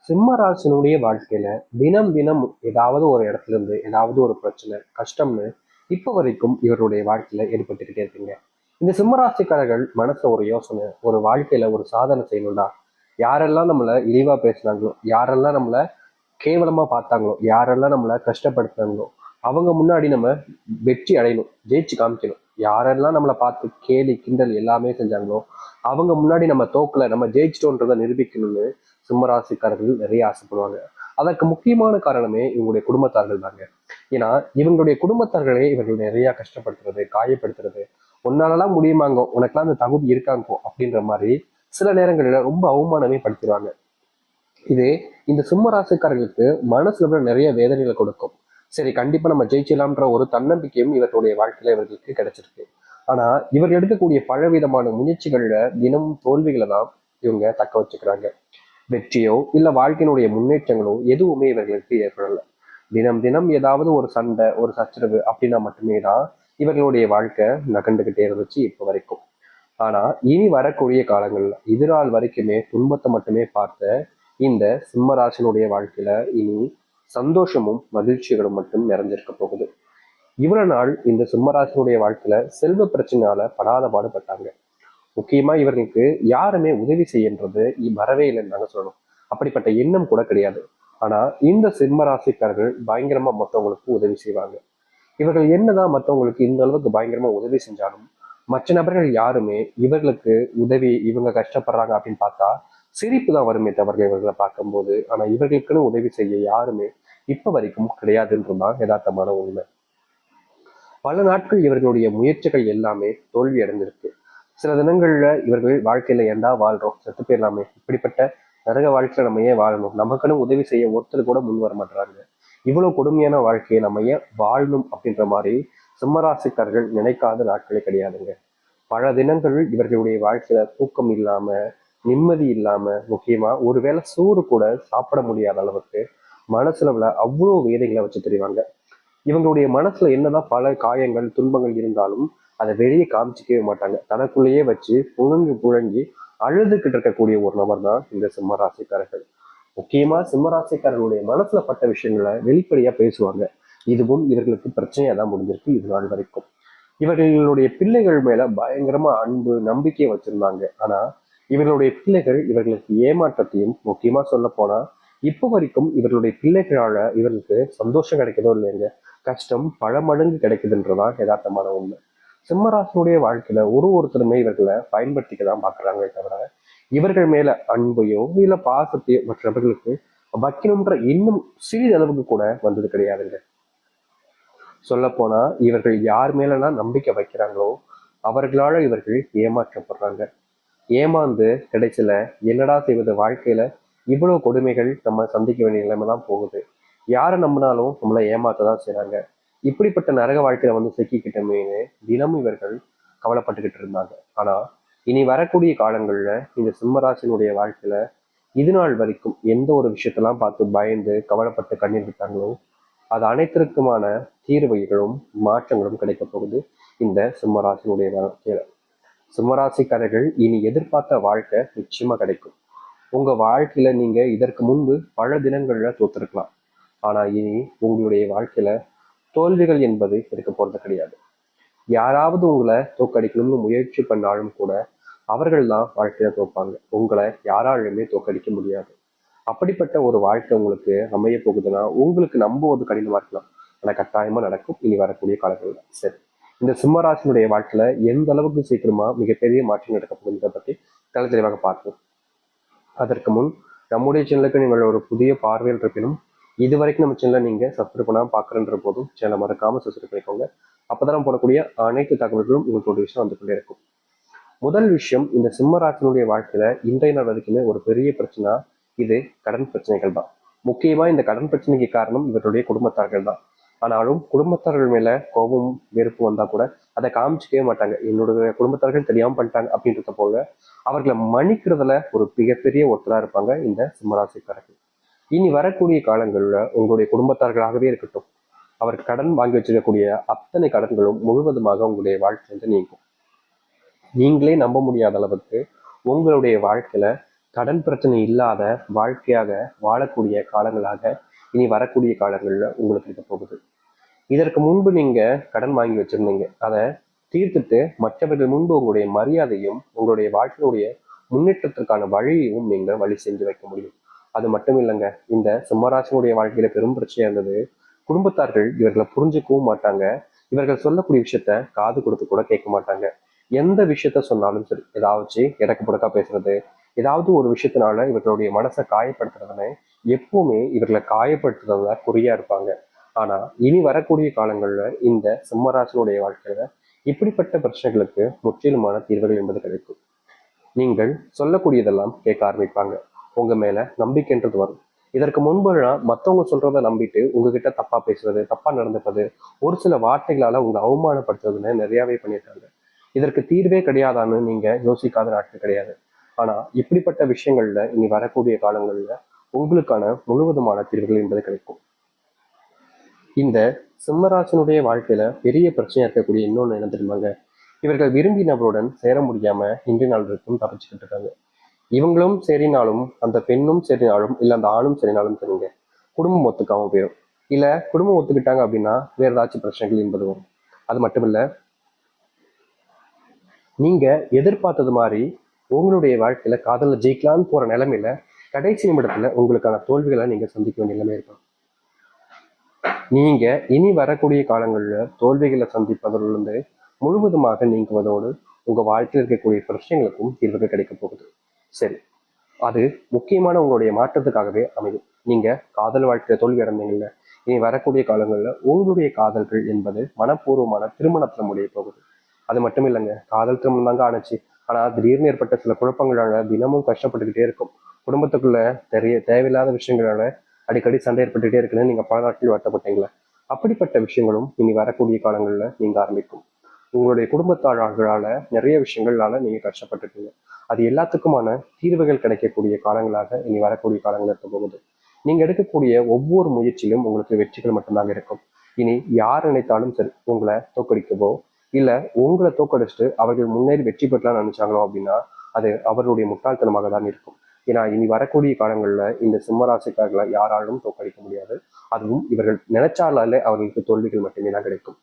சிம்ம ராசினுடைய வாழ்க்கையில தினம் தினம் ஏதாவது ஒரு இடத்துல இருந்து ஏதாவது ஒரு பிரச்சனை கஷ்டம்னு இப்ப வரைக்கும் இவருடைய வாழ்க்கையில ஏற்பட்டுக்கிட்டே இருக்குங்க. இந்த சிம்ம ராசிக்காரர்கள் மனசுல ஒரு யோசனை, ஒரு வாழ்க்கையில ஒரு சாதனை செய்யணும்டா. யாரெல்லாம் நம்மள இழிவா பேசுனாங்களோ, யாரெல்லாம் நம்மள கேவலமா பார்த்தாங்களோ, யாரெல்லாம் நம்மள கஷ்டப்படுத்தினாங்களோ, அவங்க முன்னாடி நம்ம வெற்றி அடையணும், ஜெயிச்சு காமிக்கணும். யாரெல்லாம் நம்மளை பார்த்து கேலி கிண்டல் எல்லாமே செஞ்சாங்களோ, அவங்க முன்னாடி நம்ம தோக்கல, நம்ம ஜெயிச்சிட்டோன்றதை நிரூபிக்கணும்னு சிம்மராசிக்காரர்கள் நிறைய ஆசைப்படுவாங்க. அதற்கு முக்கியமான காரணமே இவங்களுடைய குடும்பத்தார்கள் தாங்க. ஏன்னா இவங்களுடைய குடும்பத்தார்களே இவர்கள் நிறைய கஷ்டப்படுத்துறது, காயப்படுத்துறது, உன்னாலலாம் முடியுமாங்கோ, உனக்கெல்லாம் அந்த தகுதி இருக்காங்கோ அப்படின்ற மாதிரி சில நேரங்களில் ரொம்ப அவமானமே படுத்திடுவாங்க. இது இந்த சிம்ம ராசிக்காரர்களுக்கு மனசுல நிறைய வேதனைகளை கொடுக்கும். சரி, கண்டிப்பா நம்ம ஜெயிச்சலாம்ன்ற ஒரு தன்னம்பிக்கையும் இவர்களுடைய வாழ்க்கையில இவர்களுக்கு கிடைச்சிருக்கு. ஆனா இவர்கள் எடுக்கக்கூடிய பலவிதமான முயற்சிகள்ல தினமும் தோல்விகளை தான் இவங்க தக்க வச்சுக்கிறாங்க. வெற்றியோ இல்ல வாழ்க்கையினுடைய முன்னேற்றங்களோ எதுவுமே இவர்களுக்கு ஏற்படல. தினம் தினம் ஏதாவது ஒரு சண்டை, ஒரு சச்சரவு அப்படின்னா மட்டுமே தான் இவர்களுடைய வாழ்க்கை நகண்டுகிட்டே இருந்துச்சு இப்ப வரைக்கும். ஆனா இனி வரக்கூடிய காலங்கள்ல இது நாள் வரைக்குமே துன்பத்தை மட்டுமே பார்த்த இந்த சிம்மராசனுடைய வாழ்க்கையில இனி சந்தோஷமும் மகிழ்ச்சிகளும் மட்டும் நிறைஞ்சிருக்க போகுது. இவ்வளவு நாள் இந்த சிம்மராசனுடைய வாழ்க்கையில செல்வ பிரச்சனையால படாத பாடுபட்டாங்க. முக்கியமா இவர்களுக்கு யாருமே உதவி செய்யன்றது வரவே இல்லைன்னு நாங்க சொல்லணும். அப்படிப்பட்ட எண்ணம் கூட கிடையாது. ஆனா இந்த சிம்மராசிக்காரர்கள் பயங்கரமா மற்றவங்களுக்கு உதவி செய்வாங்க. இவர்கள் என்னதான் மற்றவங்களுக்கு இந்த அளவுக்கு பயங்கரமா உதவி செஞ்சாலும் மற்ற நபர்கள் யாருமே இவர்களுக்கு உதவி, இவங்க கஷ்டப்படுறாங்க அப்படின்னு பார்த்தா சிரிப்பு தான் வருமே தவிர இவர்களை பார்க்கும்போது. ஆனா இவர்களுக்குன்னு உதவி செய்ய யாருமே இப்ப வரைக்கும் கிடையாதுன்றதுதான் யதார்த்தமான உண்மை. பல நாட்கள் இவர்களுடைய முயற்சிகள் எல்லாமே தோல்வி அடைஞ்சிருக்கு. சில தினங்கள்ல இவர்கள் வாழ்க்கையில ஏண்டா வாழ்றோம், செத்து போயிடலாமே, இப்படிப்பட்ட நரக வாழ்க்கையில நம்ம ஏன் வாழணும், நமக்குன்னு உதவி செய்ய ஒருத்தர் கூட முன் வர மாட்டாங்க, இவ்வளவு கொடுமையான வாழ்க்கையை நம்ம ஏன் வாழணும் அப்படின்ற மாதிரி சிம்மராசிக்காரர்கள் நினைக்காத நாட்களே கிடையாதுங்க. பல தினங்கள் இவர்களுடைய வாழ்க்கையில தூக்கம் இல்லாம, நிம்மதி இல்லாம, முக்கியமா ஒருவேளை சோறு கூட சாப்பிட முடியாத அளவுக்கு மனசுல அவ்வளவு வேதைகளை வச்சு தெரிவாங்க. இவங்களுடைய மனசுல என்னதான் பல காயங்கள் துன்பங்கள் இருந்தாலும் அதை வெளியே காமிச்சிக்கவே மாட்டாங்க. தனக்குள்ளேயே வச்சு புழுங்கி புழங்கி அழுதுகிட்டு இருக்கக்கூடிய ஒரு நபர் தான் இந்த சிம்மராசிக்காரர்கள். முக்கியமா சிம்மராசிக்காரர்களுடைய மனசுல பட்ட விஷயங்களை வெளிப்படையா பேசுவாங்க. இதுவும் இவர்களுக்கு பிரச்சனையா தான் முடிஞ்சிருக்கு இது நாள் வரைக்கும். இவர்களுடைய பிள்ளைகள் மேல பயங்கரமா அன்பு நம்பிக்கை வச்சிருந்தாங்க. ஆனா இவர்களுடைய பிள்ளைகள் இவர்களுக்கு ஏமாற்றத்தையும், முக்கியமா சொல்ல போனா இப்ப வரைக்கும் இவர்களுடைய பிள்ளைகளால இவர்களுக்கு சந்தோஷம் கிடைக்குதோ இல்லைங்க, கஷ்டம் பல மடங்கு கிடைக்குதுன்றதான் யதார்த்தமான உண்மை. சிம்மராசனுடைய வாழ்க்கையில ஒருத்தருமே இவர்களை பயன்படுத்திக்க தான் பாக்குறாங்களே தவிர இவர்கள் மேல அன்பையோ இல்ல பாசத்தையோ மற்றவர்களுக்கு வைக்கணும்ன்ற இன்னும் சிறிதளவுக்கு கூட வந்தது கிடையாதுங்க. சொல்ல போனா இவர்கள் யார் மேலலாம் நம்பிக்கை வைக்கிறாங்களோ அவர்களால இவர்கள் ஏமாற்றப்படுறாங்க. ஏமாந்து கிடைச்சல என்னடா செய்வது, வாழ்க்கையில இவ்வளவு கொடுமைகள் நம்ம சந்திக்க வேண்டிய நிலைமை தான் போகுது. யாரை நம்பினாலும் நம்மளை ஏமாத்ததான் செய்றாங்க. இப்படிப்பட்ட நரக வாழ்க்கையில சிக்கிக்கிட்டமேனு தினமும் இவர்கள் கவலைப்பட்டுக்கிட்டு இருந்தாங்க. ஆனா இனி வரக்கூடிய காலங்கள்ல இந்த சிம்மராசினுடைய வாழ்க்கையில இது நாள் வரைக்கும் எந்த ஒரு விஷயத்தெல்லாம் பார்த்து பயந்து கவலைப்பட்டு கண்ணீர் விட்டாங்களோ அது அனைத்திற்குமான தீர்வுகளும் மாற்றங்களும் கிடைக்க போகுது இந்த சிம்மராசினுடைய வாழ்க்கையில. சிம்மராசிக்காரர்கள் இனி எதிர்பார்த்த வாழ்க்கை நிச்சயமா கிடைக்கும். உங்க வாழ்க்கையில நீங்க இதற்கு முன்பு பல தினங்கள்ல தோத்திருக்கலாம். ஆனா இனி உங்களுடைய வாழ்க்கையில தோல்விகள் என்பது இருக்க போறது கிடையாது. யாராவது உங்களை தோக்கடிக்கணும்னு முயற்சி பண்ணாலும் கூட அவர்கள் தான் வாழ்க்கையில தோப்பாங்க. உங்களை யாராலுமே தோக்கடிக்க முடியாது. அப்படிப்பட்ட ஒரு வாழ்க்கை உங்களுக்கு அமைய போகுதுன்னா உங்களுக்கு நம்புவது கடினமா இருக்கலாம். ஆனா கட்டாயமா நடக்கும் இனி வரக்கூடிய காலங்கள்ல. சரி, இந்த சிம்மராசினுடைய வாழ்க்கையில எந்த அளவுக்கு சீக்கிரமா மிகப்பெரிய மாற்றம் நடக்க போகுதுன்றதை பத்தி தெளிவாக பார்ப்போம். அதற்கு முன் நம்முடைய சேனலுக்கு நீங்கள் ஒரு புதிய பார்வையில் இருப்பினும் இதுவரைக்கும் நம்ம சேனலை நீங்க சப்ஸ்கிரைப் பண்ணாம பாக்குறன்ற போதும் சேனலை மறக்காம சப்ஸ்கிரைப் பண்ணிக்கோங்க. அப்பதான் போடக்கூடிய அனைத்து தகவல்களும் உங்களுக்கு ஒரு விஷயம் வந்து கொண்டே இருக்கும். முதல் விஷயம், இந்த சிம்மராசினுடைய வாழ்க்கையில இன்றைய நாள் வரைக்குமே ஒரு பெரிய பிரச்சனை இது கடன் பிரச்சனைகள் தான். முக்கியமா இந்த கடன் பிரச்சனைக்கு காரணம் இவருடைய குடும்பத்தார்கள் தான். ஆனாலும் குடும்பத்தார்கள் மேல கோபம் வெறுப்பு வந்தா கூட அதை காமிச்சிக்கவே மாட்டாங்க. என்னுடைய குடும்பத்தார்கள் தெரியாம பண்ணிட்டாங்க அப்படின்றத போல அவர்களை மன்னிக்கிறதுல ஒரு மிகப்பெரிய ஒருத்தரா இருப்பாங்க இந்த சிம்மராசிக்காரர்கள். இனி வரக்கூடிய காலங்கள்ல உங்களுடைய குடும்பத்தார்களாகவே இருக்கட்டும், அவர் கடன் வாங்கி வச்சிருக்கக்கூடிய அத்தனை கடன்களும் முழுவதுமாக உங்களுடைய வாழ்க்கையிலிருந்து நீங்கும். நீங்களே நம்ப முடியாத அளவுக்கு உங்களுடைய வாழ்க்கையில கடன் பிரச்சனை இல்லாத வாழ்க்கையாக வாழக்கூடிய காலங்களாக இனி வரக்கூடிய காலங்கள்ல உங்களுக்கு இருக்க போகுது. இதற்கு முன்பு நீங்க கடன் வாங்கி வச்சிருந்தீங்க. அதை தீர்த்துட்டு மற்றவர்கள் முன்பு உங்களுடைய மரியாதையும் உங்களுடைய வாழ்க்கையுடைய முன்னேற்றத்திற்கான வழியையும் நீங்க வழி செஞ்சு வைக்க முடியும். அது மட்டும் இல்லைங்க, இந்த சிம்மராசினுடைய வாழ்க்கையில பெரும் பிரச்சனையா இருந்தது. குடும்பத்தார்கள் இவர்களை புரிஞ்சுக்கவும் மாட்டாங்க. இவர்கள் சொல்லக்கூடிய விஷயத்த காது கொடுத்து கூட கேட்க மாட்டாங்க. எந்த விஷயத்த சொன்னாலும் சரி, ஏதாச்சும் இடக்கு புடக்கா பேசுறது, ஏதாவது ஒரு விஷயத்தினால இவர்களுடைய மனசை காயப்படுத்துறதுன்னு எப்பவுமே இவர்களை காயப்படுத்துறதுல குறியா இருப்பாங்க. ஆனா இனி வரக்கூடிய காலங்கள்ல இந்த சிம்மராசினுடைய வாழ்க்கையில இப்படிப்பட்ட பிரச்சனைகளுக்கு முற்றிலுமான தீர்வுகள் என்பது கிடைக்கும். நீங்கள் சொல்லக்கூடியதெல்லாம் கேட்க ஆரம்பிப்பாங்க. உங்க மேல நம்பிக்கைன்றது வரும். இதற்கு முன்பெல்லாம் மற்றவங்க சொல்றதை நம்பிட்டு உங்ககிட்ட தப்பா பேசுறது, தப்பா நடந்துப்பது, ஒரு சில வார்த்தைகளால உங்களை அவமானப்படுத்துறதுன்னு நிறையவே பண்ணியிருக்காங்க. இதற்கு தீர்வே கிடையாதான்னு நீங்க யோசிக்காத நாட்கள் கிடையாது. ஆனா இப்படிப்பட்ட விஷயங்கள்ல இனி வரக்கூடிய காலங்கள்ல உங்களுக்கான முழுவதுமான தீர்வுகள் என்பது கிடைக்கும். இந்த சிம்மராசனுடைய வாழ்க்கையில பெரிய பிரச்சனையா இருக்கக்கூடிய இன்னொன்னு என்ன தெரியுமாங்க? இவர்கள் விரும்பி நபருடன் சேர முடியாம இன்றைய நாள் வரைக்கும் தப்பிச்சுக்கிட்டு இருக்காங்க. இவங்களும் சரினாலும், அந்த பெண்ணும் சரினாலும், இல்ல அந்த ஆணும் சரினாலும் சரிங்க, குடும்பம் ஒத்துக்காம போயிடும். இல்ல குடும்பம் ஒத்துக்கிட்டாங்க அப்படின்னா வேற ஏதாச்சும் பிரச்சனைகள் என்பது வரும். அது மட்டும் இல்ல, நீங்க எதிர்பார்த்தது மாதிரி உங்களுடைய வாழ்க்கையில காதல ஜெயிக்கலான்னு போற நிலைமையில கடைசி நிமிடத்துல உங்களுக்கான தோல்விகளை நீங்க சந்திக்க வேண்டிய நிலைமை இருக்கும். நீங்க இனி வரக்கூடிய காலங்கள்ல தோல்விகளை சந்திப்பதிலிருந்து முழுவதுமாக நீங்குவதோடு உங்க வாழ்க்கையில் இருக்கக்கூடிய பிரச்சனைகளுக்கும் தீர்வுகள் கிடைக்க போகுது. சரி, அது முக்கியமான உங்களுடைய மாற்றத்துக்காகவே அமையும். நீங்க காதல் வாழ்க்கையில தோல்வி அடைந்தீங்கல்ல, இனி வரக்கூடிய காலங்கள்ல உங்களுடைய காதல்கள் என்பது மனப்பூர்வமான திருமணத்துல முடிய போகுது. அது மட்டும் இல்லைங்க, காதல் திருமணம் தாங்க ஆணுச்சு. ஆனா திடீர்னு ஏற்பட்ட சில குழப்பங்களால தினமும் கஷ்டப்பட்டுக்கிட்டே இருக்கும். குடும்பத்துக்குள்ள தேவையில்லாத விஷயங்களால அடிக்கடி சண்டை ஏற்பட்டுட்டே இருக்குன்னு நீங்க பல நாட்கள் வருத்தப்பட்டீங்களா? அப்படிப்பட்ட விஷயங்களும் இனி வரக்கூடிய காலங்கள்ல நீங்க ஆரம்பிக்கும். உங்களுடைய குடும்பத்தார்களால நிறைய விஷயங்களால நீங்க கஷ்டப்பட்டுருக்கீங்க. அது எல்லாத்துக்குமான தீர்வுகள் கிடைக்கக்கூடிய காலங்களாக இனி வரக்கூடிய காலங்கள் இருக்க போகுது. நீங்க எடுக்கக்கூடிய ஒவ்வொரு முயற்சியிலும் உங்களுக்கு வெற்றிகள் மட்டும்தாங்க இருக்கும். இனி யார் நினைத்தாலும் சரி உங்களை தோக்கடிக்கவோ இல்ல உங்களை தோக்கடிச்சுட்டு அவர்கள் முன்னேறி வெற்றி பெற்றலாம் நினைச்சாங்களோ அப்படின்னா அது அவர்களுடைய முட்டாள்தனமாக தான் இருக்கும். ஏன்னா இனி வரக்கூடிய காலங்கள்ல இந்த சிம்மராசிக்காரர்களை யாராலும் தோக்கடிக்க முடியாது. அதுவும் இவர்கள் நினைச்சாலே அவர்களுக்கு தோல்விகள் மட்டுமே தான் கிடைக்கும்.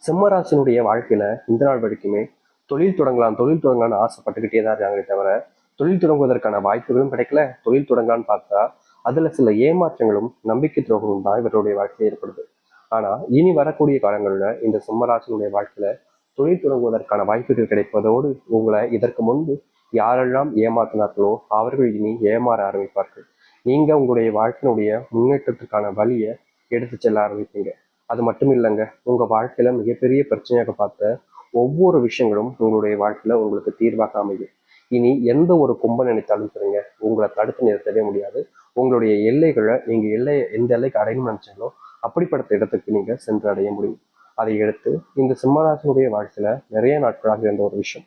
சிம்மராசினுடைய வாழ்க்கையில இந்த நாள் வரைக்குமே தொழில் தொடங்கலாம்னு ஆசைப்பட்டுக்கிட்டே தான் இருக்காங்களே தவிர தொழில் தொடங்குவதற்கான வாய்ப்புகளும் கிடைக்கல. தொழில் தொடங்கலான்னு பார்த்தா அதுல சில ஏமாற்றங்களும் நம்பிக்கை துரோகமும் தான் இவருடைய வாழ்க்கையில் ஏற்படுது. ஆனா இனி வரக்கூடிய காலங்கள்ல இந்த சிம்மராசினுடைய வாழ்க்கையில தொழில் தொடங்குவதற்கான வாய்ப்புகள் கிடைப்பதோடு உங்களை இதற்கு முன்பு யாரெல்லாம் ஏமாற்றினார்களோ அவர்கள் இனி ஏமாற ஆரம்பிப்பார்கள். நீங்க உங்களுடைய வாழ்க்கையினுடைய முன்னேற்றத்திற்கான வழியை எடுத்து செல்ல ஆரம்பிப்பீங்க. அது மட்டும் இல்லைங்க, உங்க வாழ்க்கையில மிகப்பெரிய பிரச்சனையாக பார்த்த ஒவ்வொரு விஷயங்களும் உங்களுடைய வாழ்க்கையில உங்களுக்கு தீர்வாக அமையும். இனி எந்த ஒரு கும்பல் நினைத்தாலும் சரிங்க, உங்களை தடுத்து நிறுத்தவே முடியாது. உங்களுடைய எல்லைகளை நீங்க எந்த எல்லைக்கு அடையணும்னு நினைச்சாலும் அப்படிப்பட்ட இடத்துக்கு நீங்க சென்று அடைய முடியும். அதை எடுத்து இந்த சிம்மராசினுடைய வாழ்க்கையில நிறைய நாட்களாக இருந்த ஒரு விஷயம்,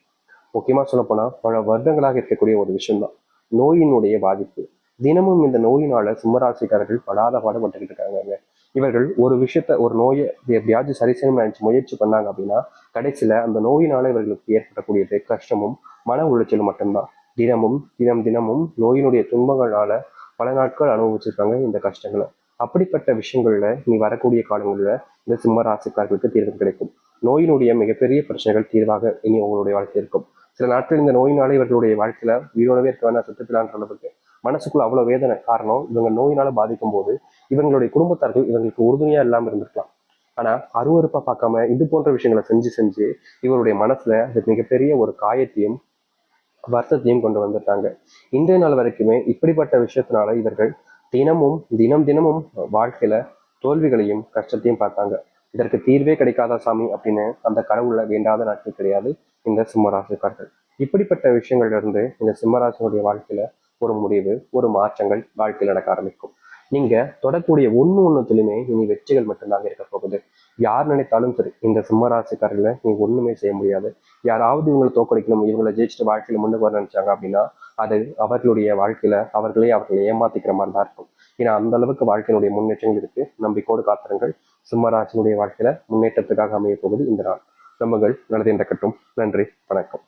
முக்கியமா சொல்லப்போனா பல வருடங்களாக இருக்கக்கூடிய ஒரு விஷயம்தான் நோயினுடைய பாதிப்பு. தினமும் இந்த நோயினால சிம்மராசிக்காரர்கள் படாத பாடுபட்டுக்கிட்டு இருக்காங்க. இவர்கள் ஒரு விஷயத்த ஒரு நோயை எப்படியாவது சரி செய்யணும்னு நினைச்சு முயற்சி பண்ணாங்க அப்படின்னா கடைசியில அந்த நோயினால இவர்களுக்கு ஏற்படக்கூடியது கஷ்டமும் மன உளைச்சலும் மட்டும்தான். தினமும் நோயினுடைய துன்பங்களால பல நாட்கள் அனுபவிச்சிருக்காங்க இந்த கஷ்டங்களை. அப்படிப்பட்ட விஷயங்கள்ல நீ வரக்கூடிய காலங்கள்ல இந்த சிம்ம ராசிக்காரர்களுக்கு தீர்வு கிடைக்கும். நோயினுடைய மிகப்பெரிய பிரச்சனைகள் தீர்வாக இனி உங்களுடைய வாழ்க்கை இருக்கும். சில நாட்கள் இந்த நோயினால இவர்களுடைய வாழ்க்கையில உயிரோடவே இருக்க வேண்டாம் செத்துக்கலான்ற அளவுக்கு மனசுக்குள்ள அவ்வளவு வேதனை. காரணம் இவங்க நோயினால பாதிக்கும் போது இவங்களுடைய குடும்பத்தார்கள் இவங்களுக்கு உறுதுணையா இல்லாம இருந்திருக்கலாம். ஆனா அருவறுப்பா பார்க்காம இது போன்ற விஷயங்களை செஞ்சு செஞ்சு இவருடைய மனசுல அது மிகப்பெரிய ஒரு காயத்தையும் வருத்தத்தையும் கொண்டு வந்துட்டாங்க. இன்றைய நாள் வரைக்குமே இப்படிப்பட்ட விஷயத்தினால இவர்கள் தினமும் வாழ்க்கையில தோல்விகளையும் கஷ்டத்தையும் பார்த்தாங்க. இதற்கு தீர்வே கிடைக்காத சாமி அப்படின்னு அந்த கடவுளை வேண்டாத நாட்கள் கிடையாது இந்த சிம்மராசிக்காரர்கள். இப்படிப்பட்ட விஷயங்கள்ல இருந்து இந்த சிம்மராசினுடைய வாழ்க்கையில ஒரு முடிவு, ஒரு மாற்றங்கள் வாழ்க்கையில் நடக்க ஆரம்பிக்கும். நீங்க தொடக்கூடிய ஒண்ணுத்துலயுமே இனி வெற்றிகள் மட்டும்தாங்க இருக்க போகுது. யார் நினைத்தாலும் சரி இந்த சிம்மராசிக்காரர்களை நீங்க ஒண்ணுமே செய்ய முடியாது. யாராவது இவங்களை தோக்கடிக்கணும், இவங்களை ஜெயிச்சுட்டு வாழ்க்கையில முன்னுக்கு வர நினைச்சாங்க அப்படின்னா அது அவர்களுடைய வாழ்க்கையில அவர்களை ஏமாத்திக்கிற மாதிரி தான் இருக்கும். ஏன்னா அந்த அளவுக்கு வாழ்க்கையினுடைய முன்னேற்றங்கள் இருக்கு. நம்பிக்கோடு காத்திருங்கள். சிம்மராசினுடைய வாழ்க்கையில முன்னேற்றத்துக்காக அமைய போகுது இந்த நாள். நம்புங்கள், நல்லது நடக்கட்டும். நன்றி, வணக்கம்.